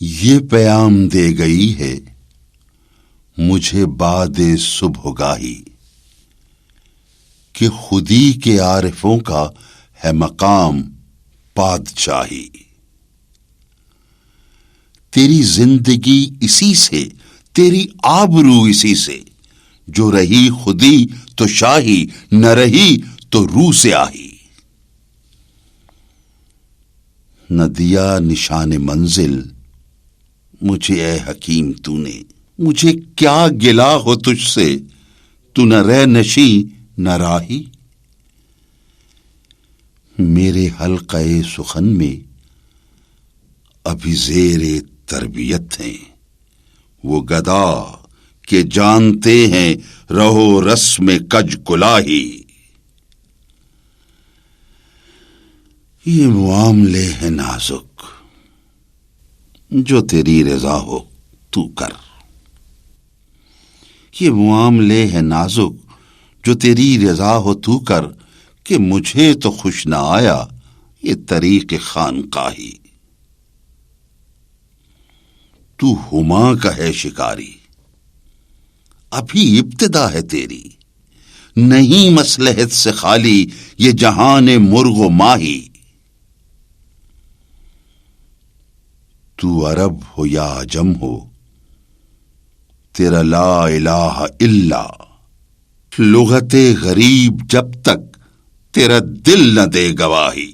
یہ پیام دے گئی ہے مجھے بعد صبح گاہی کہ خودی کے عارفوں کا ہے مقام پادشاہی. تیری زندگی اسی سے، تیری آبرو اسی سے، جو رہی خودی تو شاہی، نہ رہی تو روح سے آہی. نہ دیا نشان منزل مجھے اے حکیم تو نے، مجھے کیا گلا ہو تجھ سے، تو نہ رہ نشیں نہ راہی. میرے حلقہ سخن میں ابھی زیر تربیت ہیں وہ گدا کہ جانتے ہیں رہو رسم کج کلاہی. یہ معاملے ہیں نازک، جو تیری رضا ہو تو کر. یہ معاملے ہیں نازک، جو تیری رضا ہو تو کر، کہ مجھے تو خوش نہ آیا یہ طریق خانقاہی. تو ہما کا ہے شکاری، ابھی ابتدا ہے تیری، نہیں مصلحت سے خالی یہ جہان مرغ و ماہی. تو عرب ہو یا عجم ہو تیرا لا الہ الا، لغت غریب جب تک تیرا دل نہ دے گواہی.